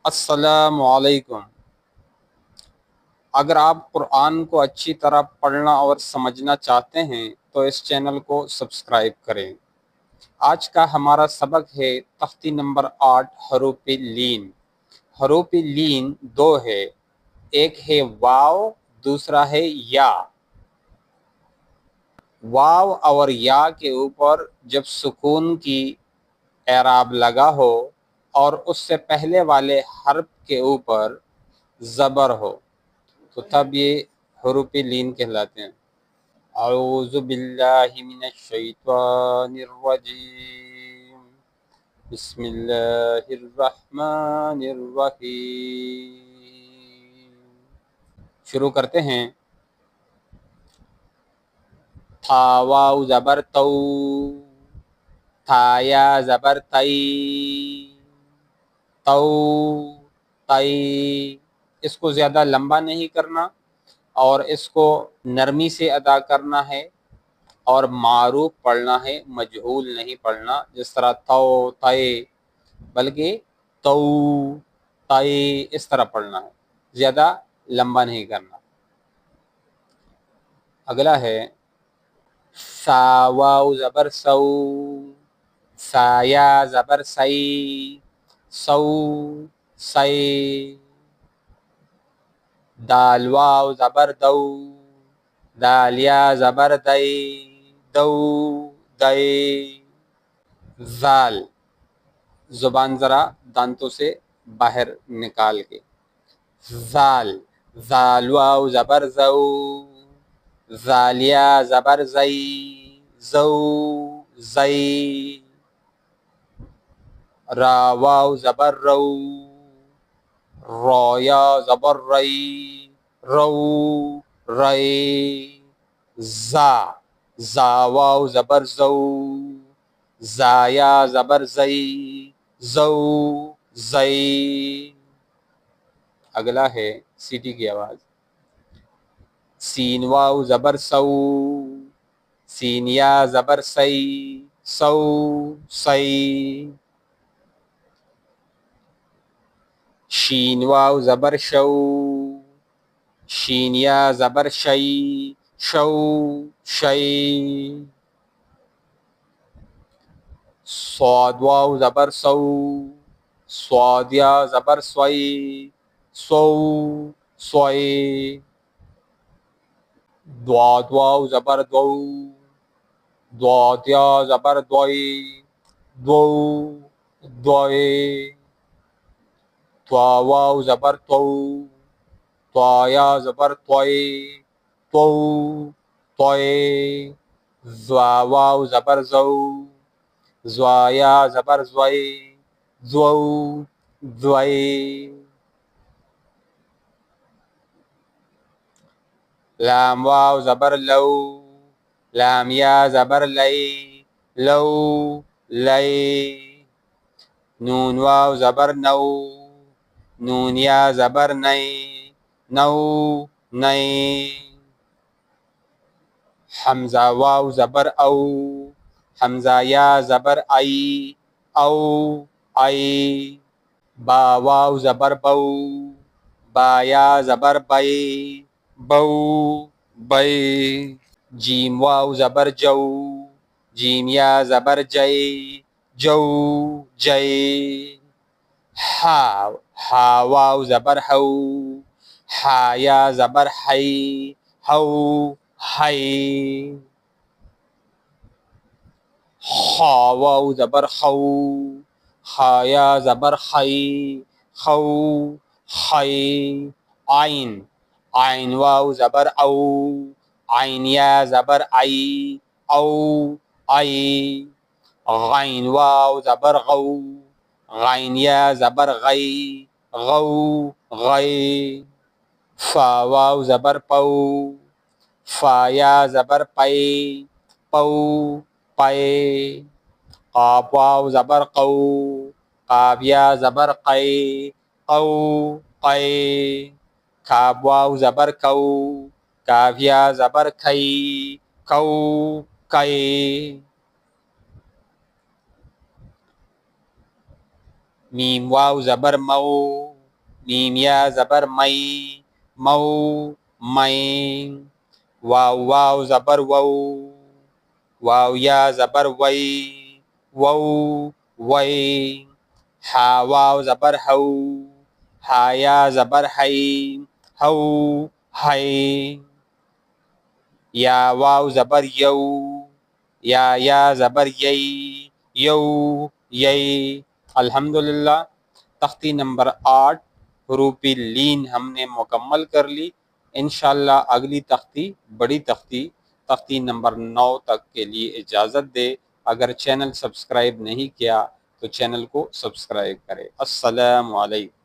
अस्सलामुअलैकुम। अगर आप कुरान को अच्छी तरह पढ़ना और समझना चाहते हैं तो इस चैनल को सब्सक्राइब करें। आज का हमारा सबक है तख्ती नंबर 8 हरूफ लीन। हरूफ लीन दो है, एक है वाव, दूसरा है या। वाव और या के ऊपर जब सुकून की एराब लगा हो और उससे पहले वाले हर्फ के ऊपर ज़बर हो तो तब ये हरूफ लीन कहलाते हैं। औज़ु बिल्लाहि मिनश शैतानिर रजीम। बिस्मिल्लाहिर रहमानिर रहीम। शुरू करते हैं। था वाव ज़बर तौ, था या ज़बर तई, तौ तई। इसको ज़्यादा लंबा नहीं करना और इसको नरमी से अदा करना है और मारूफ पढ़ना है, मजहूल नहीं पढ़ना। जिस तरह तौ तय, बल्कि तौ तय इस तरह पढ़ना है, ज़्यादा लंबा नहीं करना। अगला है सा वाव ज़बर सौ, साया ज़बर सई, सौ सई। दाल वाव ज़बर दौ, दालिया ज़बर दई, दौ दई। जाल, जुबान ज़रा दांतों से बाहर निकाल के, जाल। जाल वाव ज़बर ज़ौ, जालिया ज़बर ज़ई, ज़ौ ज़ई। रा वाव ज़बर रौ, रौया ज़बर रई, रौ रई। जा, जा वाव ज़बर ज़ौ, जाया ज़बर ज़ई, ज़ौ ज़ई। अगला है सीटी की आवाज़। सीन वाव ज़बर सौ, सीनिया ज़बर सई, सौ सई। शीन वाव ज़बर शौ, शीनिया ज़बर शई, शौ शई। स्वाद वाव ज़बर सौ, स्वादिया ज़बर स्वई, सौ स्वई। द्वाद वाव ज़बर दौ, द्वादिया ज़बर द्वई, द्वौ द्वई। त्वा वाव ज़बर त्वौ, त्वाया ज़बर त्वई, त्वौ त्वई। ज़्वा वाव ज़बर ज़ौ, ज़्वाया ज़बर ज़्वई, ज़्वौ ज़्वई। लाम वाव ज़बर लौ, लामिया ज़बर लई, लौ लई। नून वाव ज़बर नौ, नूनिया ज़बर नई, नौ नई। हमज़ा वाव ज़बर औ, हमज़ा या ज़बर आई, औ आई। बा वाव ज़बर बौ, बाया ज़बर बई, बौ बई। जीम वाव ज़बर जौ, जीमिया ज़बर जई, जौ जई। हा, हा वाव ज़बर हौ, हाया ज़बर हई, हौ हई। खा वाव ज़बर खौ, खाया ज़बर खई, खौ खई। आइन, आइन वाव ज़बर औ, आइनिया ज़बर आई, औ आई। गैन वाव ज़बर गौ, गैनिया ज़बर गई, गौ गई। फा वाव ज़बर पौ, फाया ज़बर पई, पौ पई। काफ वाव ज़बर कौ, काफिया ज़बर कई, कौ कई। काफ वाव ज़बर कौ, काफिया ज़बर खई, कौ कई। मीम वाव ज़बर मऊ, मीम या ज़बर मई, मऊ मई। वाव वाव ज़बर वऊ, वाव या ज़बर वई, वऊ वई। हा वाव ज़बर हऊ, हा या ज़बर हई, हऊ हई। या वाव ज़बर यऊ, या ज़बर यई, यऊ यई। अल्हम्दुलिल्लाह तख्ती नंबर 8 हरूफ लीन हमने मुकम्मल कर ली। इंशाअल्लाह अगली तख्ती बड़ी तख्ती तख्ती नंबर 9 तक के लिए इजाज़त दे। अगर चैनल सब्सक्राइब नहीं किया तो चैनल को सब्सक्राइब करें। अस्सलामु अलैकुम।